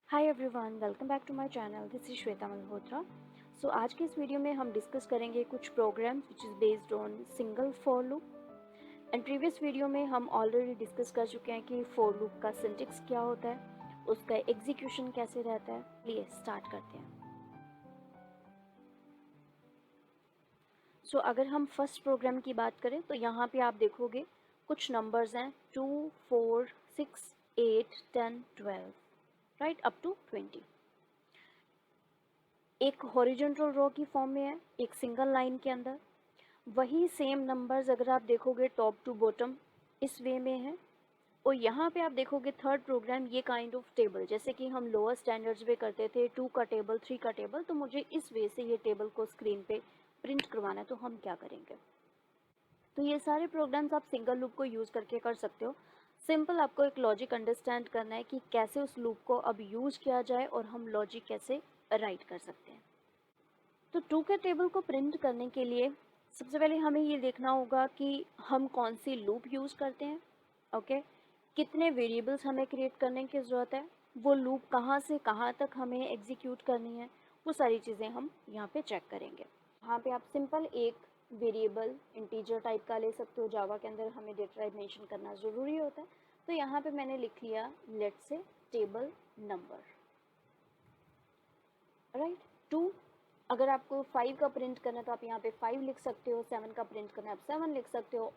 Hi everyone, welcome back to my channel. This is Shweta Malhotra. So आज के इस video में हम डिस्कस करेंगे कुछ programs which is based on single for loop. And previous video में हम ऑलरेडी डिस्कस कर चुके हैं कि फॉर लूप का सिंटेक्स क्या होता है, उसका एग्जीक्यूशन कैसे रहता है। लिए स्टार्ट करते हैं। सो अगर हम फर्स्ट प्रोग्राम की बात करें तो यहाँ पे आप देखोगे कुछ नंबर्स हैं 2, 4, 6, 8, 10, 12, राइट अप टू 20। एक हॉरिजॉन्टल रो की फॉर्म में है, एक सिंगल लाइन के अंदर। वही सेम नंबर्स अगर आप देखोगे टॉप टू बॉटम इस वे में है। और यहाँ पे आप देखोगे थर्ड प्रोग्राम ये काइंड ऑफ टेबल, जैसे कि हम लोअर स्टैंडर्ड्स में करते थे 2 का टेबल, 3 का टेबल, तो मुझे इस वे से ये टेबल को स्क्रीन पे प्रिंट करवाना है, तो हम क्या करेंगे। तो ये सारे प्रोग्राम्स आप सिंगल लूप को यूज़ करके कर सकते हो। सिंपल आपको एक लॉजिक अंडरस्टैंड करना है कि कैसे उस लूप को अब यूज़ किया जाए और हम लॉजिक कैसे राइट कर सकते हैं। तो 2 के टेबल को प्रिंट करने के लिए सबसे पहले हमें ये देखना होगा कि हम कौन सी लूप यूज़ करते हैं। ओके, कितने वेरिएबल्स हमें क्रिएट करने की ज़रूरत है, वो लूप कहाँ से कहाँ तक हमें एग्जीक्यूट करनी है, वो सारी चीज़ें हम यहाँ पे चेक करेंगे। यहाँ पे आप सिंपल एक वेरिएबल इंटीजर टाइप का ले सकते हो। जावा के अंदर हमें डेटा टाइप मेंशन करना ज़रूरी होता है। तो यहाँ पे मैंने लिख लिया let's say table number, right. 2, अगर आपको 5 का प्रिंट करना है तो आप यहाँ पे 5 लिख सकते हो। 7 का प्रिंट करना है आप 7 लिख सकते हो।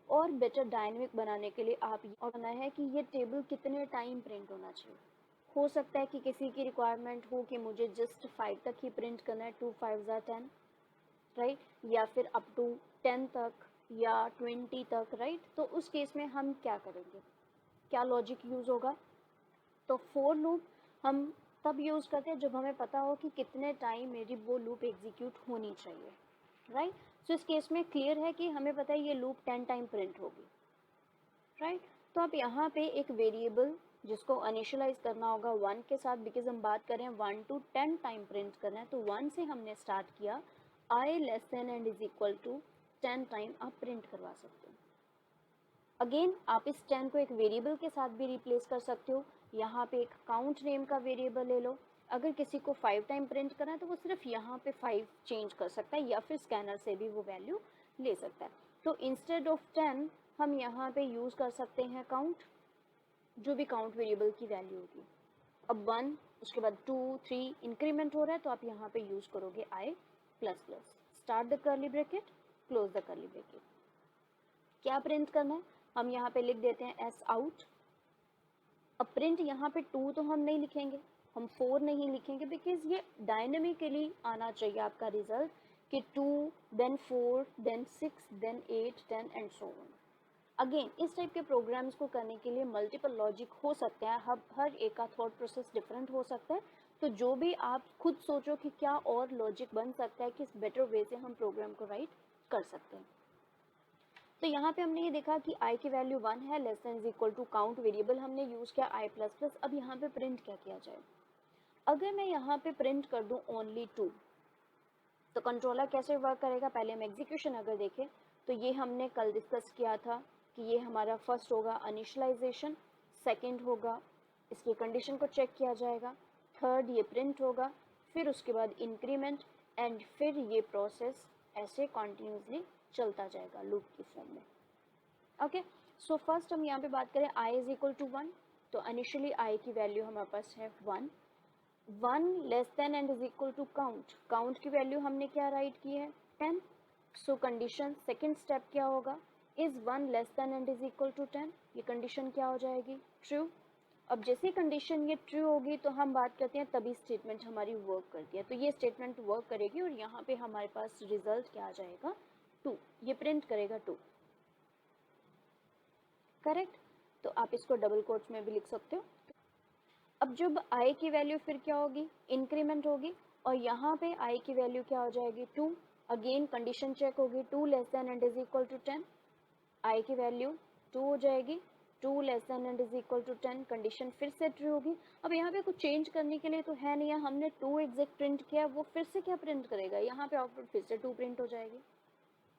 और बेटर डायनेमिक बनाने के लिए आप ये करना है कि ये टेबल कितने टाइम प्रिंट होना चाहिए। हो सकता है कि किसी की रिक्वायरमेंट हो कि मुझे जस्ट 5 तक ही प्रिंट करना है, 2 5 10, राइट, या फिर अप टू 10 तक या 20 तक, राइट। तो उस केस में हम क्या करेंगे, क्या लॉजिक यूज़ होगा। तो फॉर लूप हम तब यूज़ करते हैं जब हमें पता हो कि कितने टाइम मेरी वो लूप एग्जीक्यूट होनी चाहिए, राइट। सो इस केस में क्लियर है कि हमें पता है ये लूप 10 टाइम प्रिंट होगी, राइट। तो आप यहाँ पे एक वेरिएबल जिसको इनिशियलाइज करना होगा 1 के साथ, बिकॉज हम बात करें 1 to 10 टाइम प्रिंट करना है, तो 1 से हमने स्टार्ट किया। I less than and is equal to 10 time आप प्रिंट करवा सकते हो। अगेन आप इस 10 को एक वेरिएबल के साथ भी रिप्लेस कर सकते हो। यहाँ पे एक काउंट नेम का वेरिएबल ले लो। अगर किसी को 5 टाइम प्रिंट करना है तो वो सिर्फ यहाँ पे 5 चेंज कर सकता है, या फिर स्कैनर से भी वो वैल्यू ले सकता है। तो इंस्टेड ऑफ 10 हम यहाँ पे यूज़ कर सकते हैं काउंट, जो भी काउंट वेरिएबल की वैल्यू होगी। अब 1, उसके बाद 2, 3 इंक्रीमेंट हो रहा है, तो आप यहाँ पे यूज़ करोगे I plus plus, start the curly bracket, close the curly bracket. क्या प्रिंट करना है, हम यहाँ पे लिख देते हैं एस आउट। अब प्रिंट यहाँ पे 2 तो हम नहीं लिखेंगे, हम 4 नहीं लिखेंगे, बिकॉज ये डायनेमिकली आना चाहिए आपका रिजल्ट कि 2 then 4 then 6 then 8 10 and so on. Again इस टाइप के प्रोग्राम्स को करने के लिए मल्टीपल लॉजिक हो सकते हैं, हर एक का थॉट प्रोसेस डिफरेंट हो सकता है। तो जो भी आप खुद सोचो कि क्या और लॉजिक बन सकता है, किस बेटर वे से हम प्रोग्राम को राइट कर सकते हैं। तो यहाँ पे हमने ये देखा कि i की वैल्यू 1 है, less than is equal to count variable हमने यूज़ किया i प्लस प्लस। अब यहाँ पे प्रिंट क्या किया जाए। अगर मैं यहाँ पे प्रिंट कर दूँ ओनली 2, तो कंट्रोलर कैसे वर्क करेगा। पहले हम एग्जीक्यूशन अगर देखें तो ये हमने कल डिस्कस किया था कि ये हमारा फर्स्ट होगा इनिशियलाइजेशन, सेकेंड होगा इसकी कंडीशन को चेक किया जाएगा, थर्ड ये प्रिंट होगा, फिर उसके बाद इंक्रीमेंट, एंड फिर ये प्रोसेस ऐसे कॉन्टिन्यूसली चलता जाएगा लूप की फॉर्म में। ओके, सो फर्स्ट हम यहाँ पे बात करें i इज इक्वल टू 1, तो इनिशियली i की वैल्यू हमारे पास है 1। 1 less than and is equal to count, count की वैल्यू हमने क्या राइट की है 10। सो कंडीशन सेकेंड स्टेप क्या होगा, is 1 less than and is equal to 10, ये कंडीशन क्या हो जाएगी ट्रू। अब जैसे कंडीशन ये ट्रू होगी तो हम बात करते हैं तभी स्टेटमेंट हमारी वर्क करती है। तो ये स्टेटमेंट वर्क करेगी और यहाँ पे हमारे पास रिजल्ट क्या आ जाएगा 2, ये प्रिंट करेगा 2, करेक्ट। तो आप इसको डबल कोट्स में भी लिख सकते हो। अब जब i की वैल्यू फिर क्या होगी, इंक्रीमेंट होगी, और यहाँ पे i की वैल्यू क्या हो जाएगी 2। अगेन कंडीशन चेक होगी 2 less than and is equal to 10, i की वैल्यू 2 हो जाएगी। 2 less than and is equal to 10, condition फिर से ट्रू होगी। अब यहाँ पे कुछ चेंज करने के लिए तो है नहीं है, हमने 2 एग्जैक्ट प्रिंट किया, वो फिर से क्या प्रिंट करेगा, यहाँ पे आउटपुट फिर से 2 प्रिंट हो जाएगी।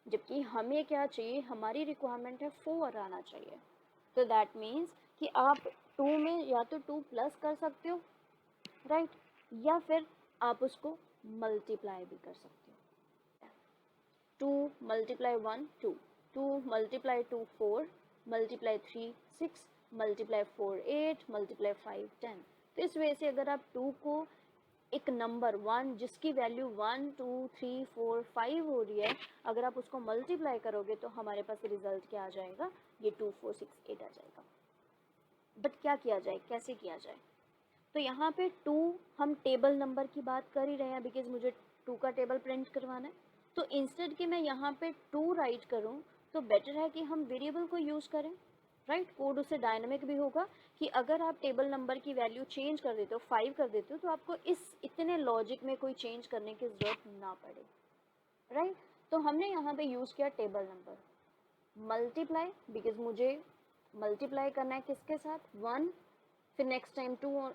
जबकि हमें क्या चाहिए, हमारी रिक्वायरमेंट है 4 आना चाहिए। तो दैट मीन्स कि आप टू में या तो टू प्लस कर सकते हो, राइट, या फिर आप उसको मल्टीप्लाई भी कर सकते हो। 2 multiply 1 2, 2 multiply 2 4, multiply 3 6, multiply 4 8, multiply 5 10। तो इस वजह से अगर आप 2 को एक नंबर 1 जिसकी वैल्यू 1 2 3 4 5 हो रही है, अगर आप उसको मल्टीप्लाई करोगे तो हमारे पास रिजल्ट क्या आ जाएगा, ये 2 4 6 8 आ जाएगा। बट क्या किया जाए, कैसे किया जाए? तो यहाँ पे 2 हम टेबल नंबर की बात कर ही रहे हैं बिकॉज मुझे 2 का टेबल प्रिंट करवाना है। तो इंस्टेड कि मैं यहाँ पे 2 राइट करूँ तो बेटर है कि हम वेरिएबल को यूज़ करें, राइट। कोड उससे डायनामिक भी होगा कि अगर आप टेबल नंबर की वैल्यू चेंज कर देते हो, 5 कर देते हो, तो आपको इस इतने लॉजिक में कोई चेंज करने की ज़रूरत ना पड़े, राइट। तो हमने यहाँ पे यूज़ किया टेबल नंबर, मल्टीप्लाई, बिकॉज मुझे मल्टीप्लाई करना है किसके साथ, 1, फिर नेक्स्ट टाइम 2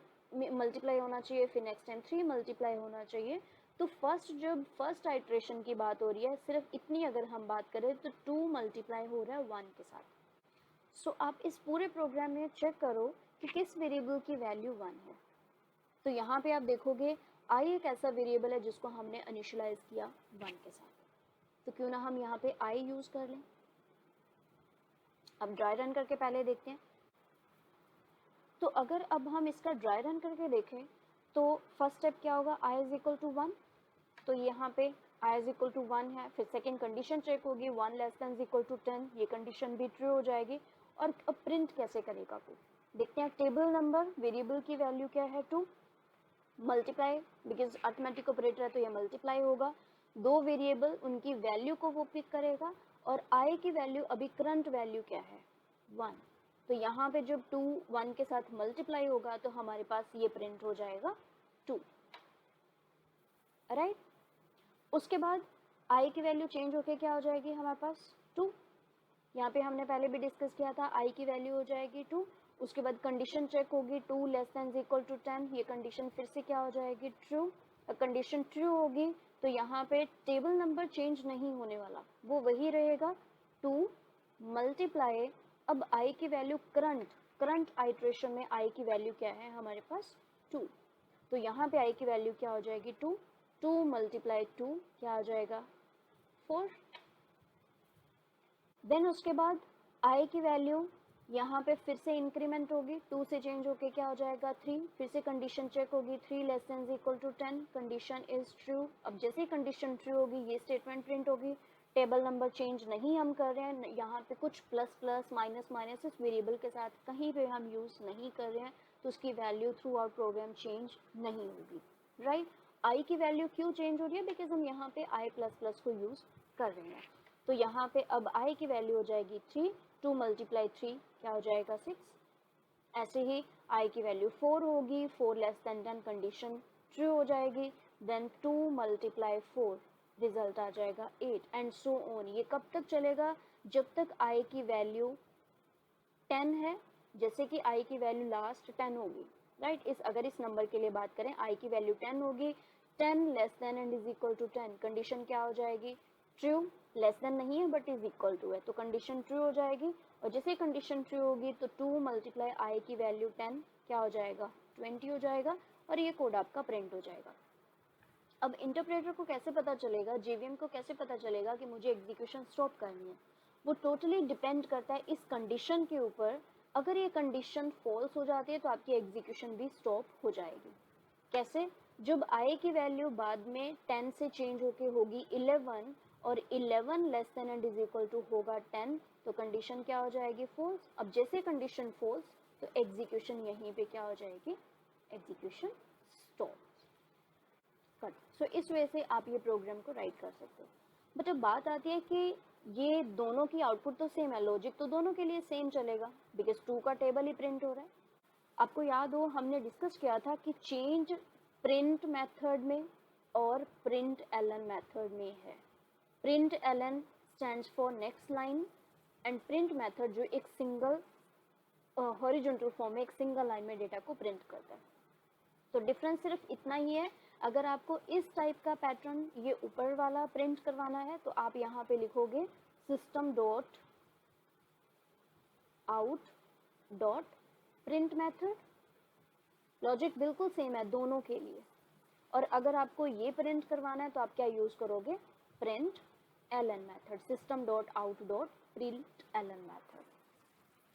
मल्टीप्लाई होना चाहिए, फिर नेक्स्ट टाइम 3 मल्टीप्लाई होना चाहिए। तो जब फर्स्ट आइट्रेशन की बात हो रही है, सिर्फ इतनी अगर हम बात करें तो 2 मल्टीप्लाई हो रहा है 1 के साथ। सो आप इस पूरे प्रोग्राम में चेक करो कि किस वेरिएबल की वैल्यू 1 है। तो यहाँ पे आप देखोगे आई एक ऐसा वेरिएबल है जिसको हमने इनिशियलाइज किया 1 के साथ, तो क्यों ना हम यहाँ पे आई यूज़ कर लें। अब ड्राई रन करके पहले देखते हैं। तो अगर अब हम इसका ड्राई रन करके देखें तो फर्स्ट स्टेप क्या होगा, आई इज इक्वल टू 1, तो यहाँ पे आई इज इक्वल टू 1 है। फिर सेकेंड कंडीशन चेक होगी, 1 लेस देन इक्वल टू 10, ये कंडीशन भी ट्रू हो जाएगी। और अब प्रिंट कैसे करेगा कोई, देखते हैं। टेबल नंबर वेरिएबल की वैल्यू क्या है, 2, मल्टीप्लाई, बिकॉज अर्थमेटिक ऑपरेटर है तो ये मल्टीप्लाई होगा। दो वेरिएबल उनकी वैल्यू को वो पिक करेगा, और आई की वैल्यू अभी करंट वैल्यू क्या है, 1। तो यहाँ पे जब 2 1 के साथ मल्टीप्लाई होगा तो हमारे पास ये प्रिंट हो जाएगा 2, राइट। उसके बाद आई की वैल्यू चेंज होके क्या हो जाएगी हमारे पास 2। यहाँ पे हमने पहले भी डिस्कस किया था, आई की वैल्यू हो जाएगी 2। उसके बाद कंडीशन चेक होगी, 2 लेस देन इक्वल टू 10, ये कंडीशन फिर से क्या हो जाएगी, ट्रू। कंडीशन ट्रू होगी तो यहाँ पे टेबल नंबर चेंज नहीं होने वाला, वो वही रहेगा 2 मल्टीप्लाई। अब आई की वैल्यू करंट आइट्रेशन में आई की वैल्यू क्या है हमारे पास 2, तो यहाँ पे आई की वैल्यू क्या हो जाएगी 2, 2 मल्टीप्लाई 2 क्या हो जाएगा 4। देन उसके बाद आई की वैल्यू यहाँ पे फिर से इंक्रीमेंट होगी, 2 से चेंज होके क्या हो जाएगा 3। फिर से कंडीशन चेक होगी, 3 less than equal to 10, condition is true. अब जैसे ही कंडीशन ट्रू होगी ये स्टेटमेंट प्रिंट होगी। टेबल नंबर चेंज नहीं हम कर रहे हैं, यहाँ पे कुछ प्लस प्लस माइनस माइनस इस वेरिएबल के साथ कहीं पे हम यूज़ नहीं कर रहे हैं, तो उसकी value throughout program change नहीं होगी, राइट। आई की वैल्यू क्यों चेंज हो रही है, बिकॉज हम यहाँ पे आई प्लस प्लस को यूज़ कर रहे हैं। तो यहाँ पे अब आई की वैल्यू हो जाएगी 3, 2 मल्टीप्लाई 3 क्या हो जाएगा 6। ऐसे ही आई की वैल्यू 4 होगी, 4 लेस देन 10 कंडीशन ट्रू हो जाएगी। देन 2 मल्टीप्लाई 4 रिजल्ट आ जाएगा 8 एंड सो ऑन। ये कब तक चलेगा, जब तक आई की वैल्यू 10 है, जैसे कि आई की वैल्यू लास्ट 10 होगी, राइट। अगर इस नंबर के लिए बात करें, आई की वैल्यू 10 होगी, 10 less than and is equal to 10, condition क्या हो जाएगी ट्रू। लेस देन नहीं है बट इज इक्वल टू है, तो कंडीशन ट्रू हो जाएगी। और जैसे कंडीशन ट्रू होगी तो 2 मल्टीप्लाई आई की वैल्यू 10 क्या हो जाएगा 20 हो जाएगा, और ये कोड आपका प्रिंट हो जाएगा। अब इंटरप्रेटर को कैसे पता चलेगा, जेवीएम को कैसे पता चलेगा कि मुझे एग्जीक्यूशन स्टॉप करनी है, वो टोटली डिपेंड करता है इस कंडीशन के ऊपर। अगर ये कंडीशन फॉल्स हो जाती है तो आपकी एग्जीक्यूशन भी स्टॉप हो जाएगी। कैसे, जब आई की वैल्यू बाद में 10 से चेंज होके होगी 11, और 11 less than and is equal to होगा 10, तो कंडीशन क्या हो जाएगी फॉल्स। अब जैसे कंडीशन फॉल्स तो एग्जीक्यूशन यहीं पे क्या हो जाएगी, एग्जीक्यूशन स्टॉप, कट। सो इस वजह से आप ये प्रोग्राम को राइट कर सकते हो। बट अब बात आती है कि ये दोनों की आउटपुट तो सेम है, लॉजिक तो दोनों के लिए सेम चलेगा बिकॉज 2 का टेबल ही प्रिंट हो रहा है। आपको याद हो हमने डिस्कस किया था कि चेंज प्रिंट मेथड में और प्रिंट एलन मेथड में है। Print L N stands for next line, and print method जो एक सिंगल हॉरिजॉन्टल फॉर्म में एक सिंगल लाइन में डेटा को प्रिंट करता है। तो डिफरेंस सिर्फ इतना ही है, अगर आपको इस टाइप का पैटर्न ये ऊपर वाला प्रिंट करवाना है तो आप यहाँ पे लिखोगे system.out.println, प्रिंट मेथड, लॉजिक बिल्कुल सेम है दोनों के लिए। और अगर आपको ये प्रिंट करवाना है तो आप क्या यूज करोगे, print L N method, system dot out dot print L N method.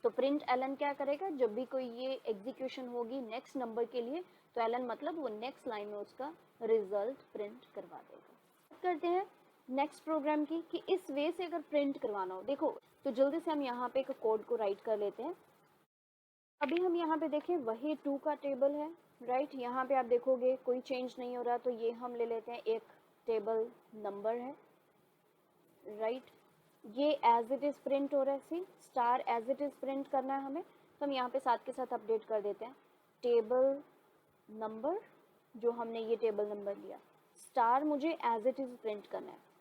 तो प्रिंट एलन क्या करेगा, जब भी कोई ये एग्जीक्यूशन होगी नेक्स्ट नंबर के लिए, तो एलन मतलब वो नेक्स्ट लाइन में उसका रिजल्ट प्रिंट करवा देगा। बात करते हैं नेक्स्ट प्रोग्राम की कि इस वे से अगर प्रिंट करवाना हो, देखो तो जल्दी से हम यहाँ पे एक कोड को राइट कर लेते हैं। अभी हम यहाँ पे देखें वही 2 का टेबल है, राइट। यहाँ पे आप देखोगे कोई चेंज नहीं हो रहा, तो ये हम ले लेते हैं एक टेबल नंबर है, राइट। ये एज इट इज प्रिंट हो रहा है, C star as it is print करना है हमें, तो हम यहाँ पे साथ के साथ अपडेट कर देते हैं टेबल नंबर, जो हमने ये टेबल नंबर लिया, स्टार मुझे एज इट इज प्रिंट करना है।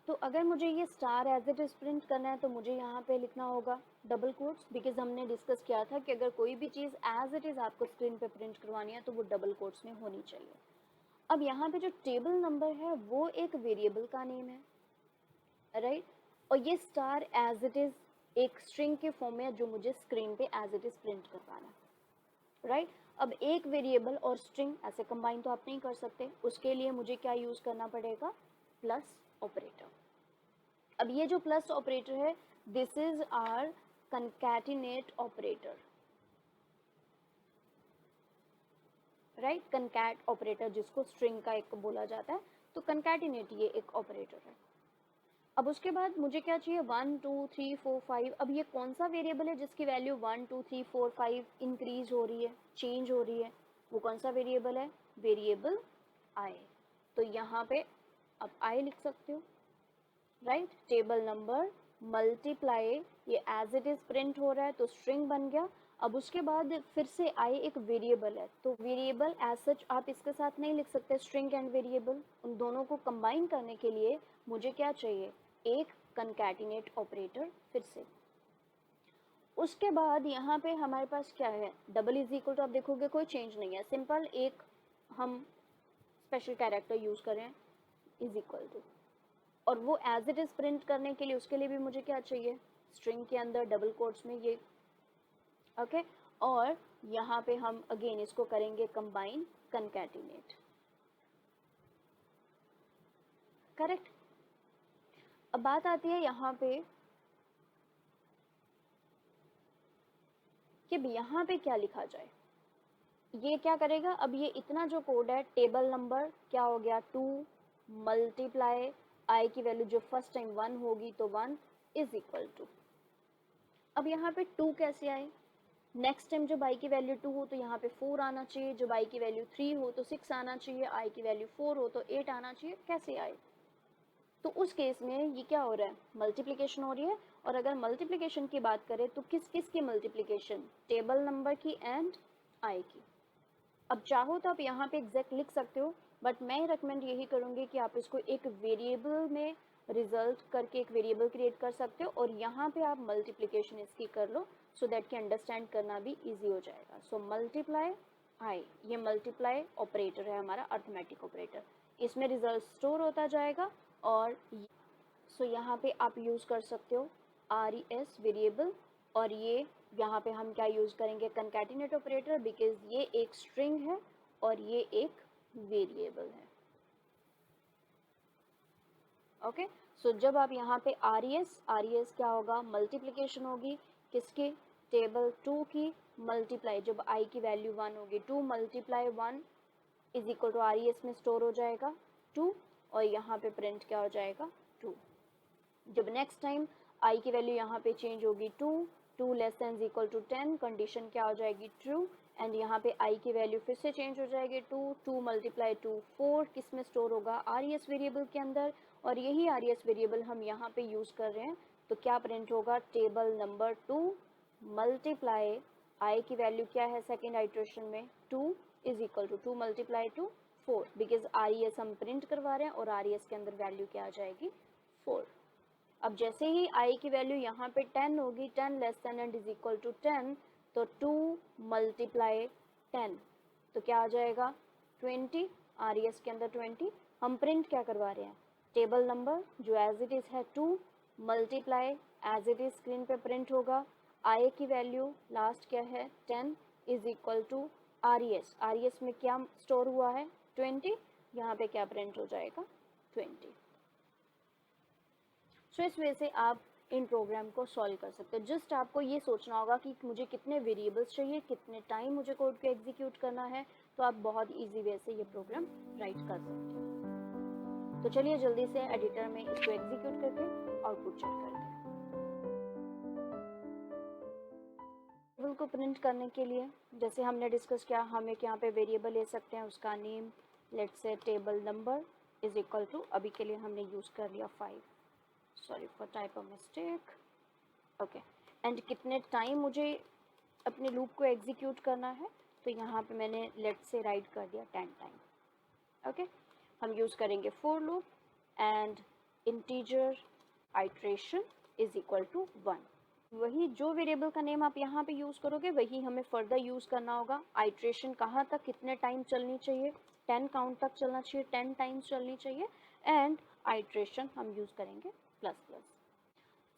तो अगर मुझे ये star as it is print करना है तो मुझे यहाँ पे लिखना होगा डबल कोट्स, बिकॉज हमने डिस्कस किया था कि अगर कोई भी चीज़ एज इट इज आपको स्क्रीन पे प्रिंट करवानी है तो वो डबल कोट्स में होनी चाहिए। अब यहाँ पे जो टेबल नंबर है वो एक वेरिएबल का नेम है, राइट। और ये स्टार एज इट इज एक स्ट्रिंग के फॉर्म में जो मुझे स्क्रीन पे एज इट इज प्रिंट करवाना है, राइट। अब एक वेरिएबल और स्ट्रिंग ऐसे कंबाइन तो आप नहीं कर सकते, उसके लिए मुझे क्या यूज करना पड़ेगा, प्लस ऑपरेटर। अब ये जो प्लस ऑपरेटर है, this is our concatenate operator, right. Concat operator जिसको स्ट्रिंग का एक बोला जाता है, तो कंकैटिनेट ये एक ऑपरेटर है। अब उसके बाद मुझे क्या चाहिए, 1 2 3 4 5। अब ये कौन सा वेरिएबल है जिसकी वैल्यू 1 2 3 4 5 इंक्रीज हो रही है, चेंज हो रही है, वो कौन सा वेरिएबल है, वेरिएबल आई। तो यहाँ पे अब आई लिख सकते हो, राइट। टेबल नंबर मल्टीप्लाई, ये एज इट इज प्रिंट हो रहा है तो स्ट्रिंग बन गया। अब उसके बाद फिर से आई एक वेरिएबल है, तो वेरिएबल एज सच आप इसके साथ नहीं लिख सकते, स्ट्रिंग एंड वेरिएबल, उन दोनों को कंबाइन करने के लिए मुझे क्या चाहिए, एक कंकैटिनेट ऑपरेटर फिर से। उसके बाद यहाँ पे हमारे पास क्या है, डबल इज इक्वल टू, आप देखोगे कोई चेंज नहीं है, सिंपल एक हम स्पेशल कैरेक्टर यूज करें, इज इक्वल टू। और वो एज इट इज प्रिंट करने के लिए उसके लिए भी मुझे क्या चाहिए, स्ट्रिंग के अंदर डबल कोट्स में ये, ओके। और यहाँ पे हम अगेन इसको करेंगे कंबाइन, कंकैटिनेट, करेक्ट। अब बात आती है यहाँ पे कि यहाँ पे क्या लिखा जाए, ये क्या करेगा, अब ये इतना जो कोड है, टेबल नंबर क्या हो गया 2 मल्टीप्लाई आई की वैल्यू जो फर्स्ट टाइम 1 होगी तो 1 इज इक्वल टू। अब यहाँ पे 2 कैसे आए, नेक्स्ट टाइम जब आई की वैल्यू 2 हो तो यहाँ पे 4 आना चाहिए, जब आई की वैल्यू 3 हो तो 6 आना चाहिए, आई की वैल्यू 4 हो तो 8 आना चाहिए, कैसे आए। तो उस केस में ये क्या हो रहा है, मल्टीप्लिकेशन हो रही है। और अगर मल्टीप्लिकेशन की बात करें तो किस किस की मल्टीप्लिकेशन, टेबल नंबर की एंड आई की। अब चाहो तो आप यहाँ पे एग्जैक्ट लिख सकते हो, बट मैं रिकमेंड यही करूँगी कि आप इसको एक वेरिएबल में रिजल्ट करके एक वेरिएबल क्रिएट कर सकते हो, और यहाँ पे आप मल्टीप्लिकेशन इसकी कर लो, सो दैट कि अंडरस्टैंड करना भी इजी हो जाएगा। सो मल्टीप्लाई आई, ये मल्टीप्लाई ऑपरेटर है हमारा, अर्थमेटिक ऑपरेटर, इसमें रिजल्ट स्टोर होता जाएगा। और सो यहाँ पे आप यूज़ कर सकते हो RES वेरिएबल, और ये यहाँ पे हम क्या यूज़ करेंगे, कंकैटिनेट ऑपरेटर, बिकॉज ये एक स्ट्रिंग है और ये एक वेरिएबल है, ओके। सो जब आप यहाँ पे RES क्या होगा, मल्टीप्लिकेशन होगी किसकी, टेबल 2 की, मल्टीप्लाई जब आई की वैल्यू 1 होगी, 2 multiply 1 is equal to RES में स्टोर हो जाएगा 2, और यहाँ पे प्रिंट क्या हो जाएगा 2। जब नेक्स्ट टाइम आई की वैल्यू यहाँ पे चेंज होगी 2 less than equal to 10, condition क्या हो जाएगी ट्रू, एंड यहाँ पे आई की वैल्यू फिर से चेंज हो जाएगी 2 मल्टीप्लाई 2 4, किस में स्टोर होगा, RES वेरिएबल के अंदर, और यही RES वेरिएबल हम यहाँ पे यूज़ कर रहे हैं। तो क्या प्रिंट होगा, टेबल नंबर 2 मल्टीप्लाई आई की वैल्यू क्या है सेकेंड आइट्रेशन में 2 is equal to 2 multiply 2 4, because RES हम प्रिंट करवा रहे हैं और RES के अंदर वैल्यू क्या आ जाएगी 4। अब जैसे ही आई की वैल्यू यहाँ पे 10 होगी, 10 less than and is equal to 10, तो 2 मल्टीप्लाई 10 तो क्या आ जाएगा 20, RES के अंदर 20। हम प्रिंट क्या करवा रहे हैं, टेबल नंबर जो एज इट इज़ है 2 multiply as it is screen पे प्रिंट होगा आई की वैल्यू लास्ट क्या है 10 is equal to RES, RES में क्या स्टोर हुआ है 20, यहाँ पे क्या प्रिंट हो जाएगा 20। सो इस वजह से आप इन प्रोग्राम को सॉल्व कर सकते हो। जस्ट आपको ये सोचना होगा कि मुझे कितने वेरिएबल्स चाहिए, कितने टाइम मुझे कोड को एग्जीक्यूट करना है, तो आप बहुत इजी वे से ये प्रोग्राम राइट कर सकते हो। तो चलिए जल्दी से एडिटर में इसको एग्जीक्यूट करके आउटपुट चेक करते हैं। टेबल को प्रिंट करने के लिए जैसे हमने डिस्कस किया, हम एक यहाँ पे वेरिएबल ले सकते हैं, उसका name let's say table number is equal to, अभी के लिए हमने यूज़ कर लिया 5, sorry for type of mistake, okay. And कितने टाइम मुझे अपने लूप को एग्जीक्यूट करना है, तो यहाँ पे मैंने लेट्स से राइट कर दिया 10 टाइम, ओके। हम यूज़ करेंगे for loop and integer iteration is equal to 1। वही जो वेरिएबल का नेम आप यहाँ पे यूज़ करोगे वही हमें फर्दर यूज़ करना होगा। आइट्रेशन कहाँ तक, कितने टाइम चलनी चाहिए, 10 काउंट तक चलना चाहिए, 10 टाइम्स चलनी चाहिए। एंड आइट्रेशन हम यूज़ करेंगे प्लस प्लस।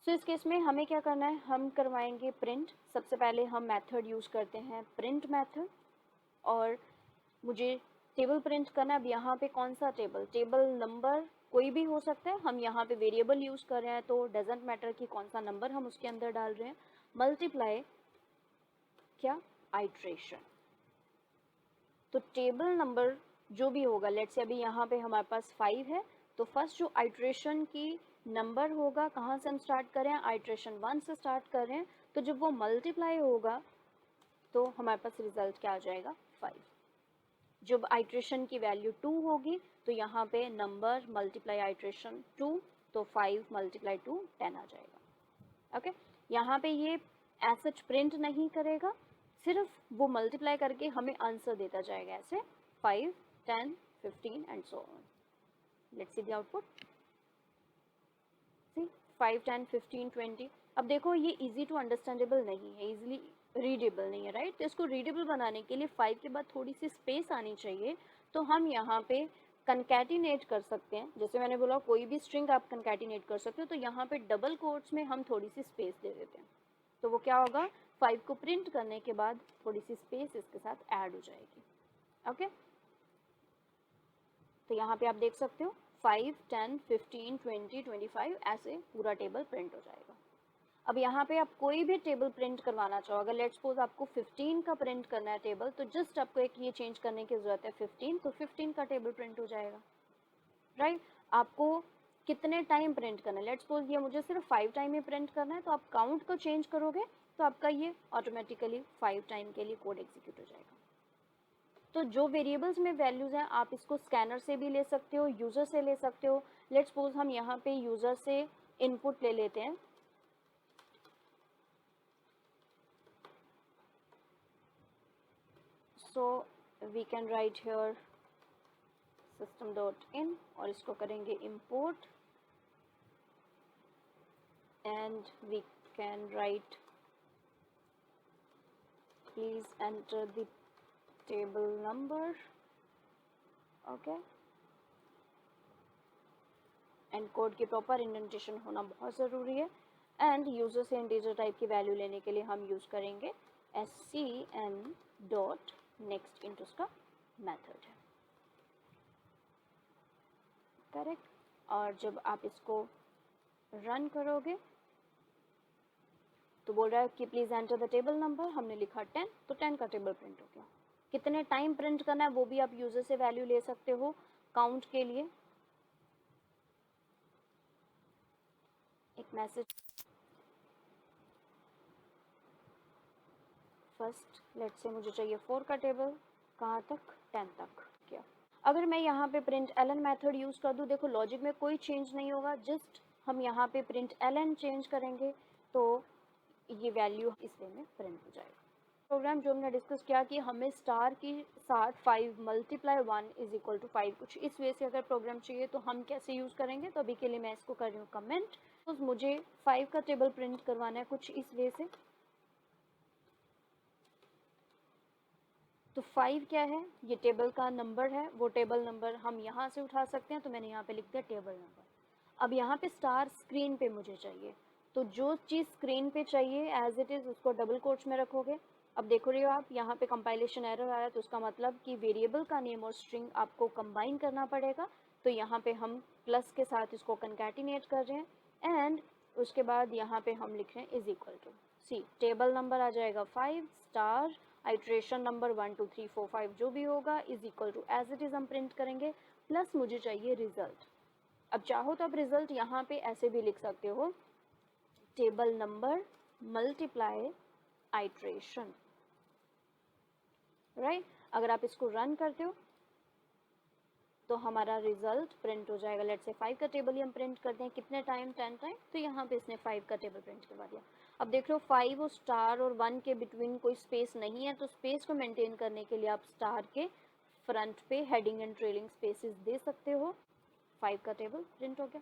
सो इस केस में हमें क्या करना है, हम करवाएंगे प्रिंट। सबसे पहले हम मेथड यूज़ करते हैं प्रिंट मेथड, और मुझे टेबल प्रिंट करना है। अब यहाँ पे कौन सा टेबल, टेबल नंबर कोई भी हो सकता है। हम यहाँ पे वेरिएबल यूज़ कर रहे हैं तो डजेंट मैटर कि कौन सा नंबर हम उसके अंदर डाल रहे हैं। मल्टीप्लाई क्या, आइट्रेशन। तो टेबल नंबर जो भी होगा, लेट्स से अभी यहाँ पे हमारे पास 5 है, तो फर्स्ट जो आइट्रेशन की नंबर होगा, कहाँ से हम स्टार्ट कर रहे हैं, आइट्रेशन 1 से स्टार्ट कर रहे हैं, तो जब वो मल्टीप्लाई होगा तो हमारे पास रिजल्ट क्या आ जाएगा 5। जब आइट्रेशन की वैल्यू 2 होगी तो यहाँ पे नंबर मल्टीप्लाई आइट्रेशन 2, तो 5 मल्टीप्लाई 2 10 आ जाएगा, ओके। यहाँ पे ये एज सच प्रिंट नहीं करेगा, सिर्फ वो मल्टीप्लाई करके हमें आंसर देता जाएगा ऐसे 5, 10, 15 and so on. Let's see the output, see 5, 10, 15, 20। अब देखो ये इजी टू अंडरस्टैंडेबल नहीं है, इजीली रीडेबल नहीं है, राइट। तो इसको रीडेबल बनाने के लिए 5 के बाद थोड़ी सी स्पेस आनी चाहिए, तो हम यहाँ पे कंकैटिनेट कर सकते हैं। जैसे मैंने बोला कोई भी स्ट्रिंग आप कंकैटिनेट कर सकते हो, तो यहाँ पे डबल कोट्स में हम थोड़ी सी स्पेस दे देते हैं, तो वो क्या होगा 5 को प्रिंट करने के बाद थोड़ी सी स्पेस इसके साथ ऐड हो जाएगी, ओके। तो यहाँ पे आप देख सकते हो 5, 10, 15, 20, 25 ऐसे पूरा टेबल प्रिंट हो जाएगा। अब यहाँ पे आप कोई भी टेबल प्रिंट करवाना चाहो, अगर लेट्स सपोज आपको 15 का प्रिंट करना है टेबल, तो जस्ट आपको एक ये चेंज करने की ज़रूरत है 15, तो 15 का टेबल प्रिंट हो जाएगा, राइट। आपको कितने टाइम प्रिंट करना है, लेट्स सपोज ये मुझे सिर्फ 5 टाइम ही प्रिंट करना है, तो आप काउंट को चेंज करोगे तो आपका ये ऑटोमेटिकली 5 टाइम के लिए कोड एग्जीक्यूट हो जाएगा। तो जो वेरिएबल्स में वैल्यूज़ हैं आप इसको स्कैनर से भी ले सकते हो, यूज़र से ले सकते हो। लेट्स सपोज हम यहाँ पे यूज़र से इनपुट ले लेते हैं, so we can write here system.in और इसको करेंगे import and we can write please enter the table number, okay, and code की प्रॉपर इंडेंटेशन होना बहुत ज़रूरी है। एंड यूज़र से इंटीजर टाइप की वैल्यू लेने के लिए हम यूज़ करेंगे scn डॉट नेक्स्ट इंटू उसका मेथड है, करेक्ट। और जब आप इसको रन करोगे तो बोल रहा है कि please enter the table number, हमने लिखा 10, तो 10 का टेबल प्रिंट हो गया। कितने टाइम प्रिंट करना है वो भी आप यूज़र से वैल्यू ले सकते हो काउंट के लिए। एक मैसेज फर्स्ट लेट्स से मुझे चाहिए 4 का टेबल, कहाँ तक 10 तक क्या। अगर मैं यहाँ पे प्रिंट एलन मेथड यूज़ कर दूँ, देखो लॉजिक में कोई चेंज नहीं होगा, जस्ट हम यहाँ पे प्रिंट एलन चेंज करेंगे तो ये वैल्यू इस वे में प्रिंट हो जाएगा। प्रोग्राम जो हमने डिस्कस किया कि हमें स्टार के साथ 5 मल्टीप्लाई 1 इज इक्वल टू 5, कुछ इस वे से अगर प्रोग्राम चाहिए तो हम कैसे यूज़ करेंगे, तो अभी के लिए मैं इसको कर रही हूँ कमेंट। तो मुझे 5 का टेबल प्रिंट करवाना है कुछ इस वे से, तो 5 क्या है, ये टेबल का नंबर है, वो टेबल नंबर हम यहाँ से उठा सकते हैं, तो मैंने यहाँ पे लिख दिया टेबल नंबर। अब यहाँ पे स्टार स्क्रीन पे मुझे चाहिए, तो जो चीज़ स्क्रीन पे चाहिए एज इट इज़ उसको डबल कोट्स में रखोगे। अब देखो रहे हो आप यहाँ पे कंपाइलेशन एरर आ रहा है, तो उसका मतलब कि वेरिएबल का नेम और स्ट्रिंग आपको कंबाइन करना पड़ेगा। तो यहाँ पे हम प्लस के साथ इसको कंकैटिनेट कर रहे हैं एंड उसके बाद यहाँ पे हम लिख रहे हैं is equal to C, table number आ जाएगा 5 स्टार आइट्रेशन नंबर 1 2 3 4 5 जो भी होगा is equal to as it is हम प्रिंट करेंगे, प्लस मुझे चाहिए रिजल्ट। अब चाहो तो आप रिजल्ट यहाँ पे ऐसे भी लिख सकते हो, table number multiply iteration, right. अगर आप इसको रन करते हो तो हमारा रिजल्ट प्रिंट हो जाएगा। लेट्स से 5 का टेबल ही हम प्रिंट करते हैं, कितने टाइम, 10 टाइम, तो यहाँ पे इसने 5 का टेबल प्रिंट करवा दिया। अब देख लो 5 और स्टार और 1 के बिटवीन कोई स्पेस नहीं है, तो स्पेस को मेंटेन करने के लिए आप स्टार के फ्रंट पे हेडिंग एंड ट्रेलिंग स्पेसेस दे सकते हो। 5 का टेबल प्रिंट हो गया।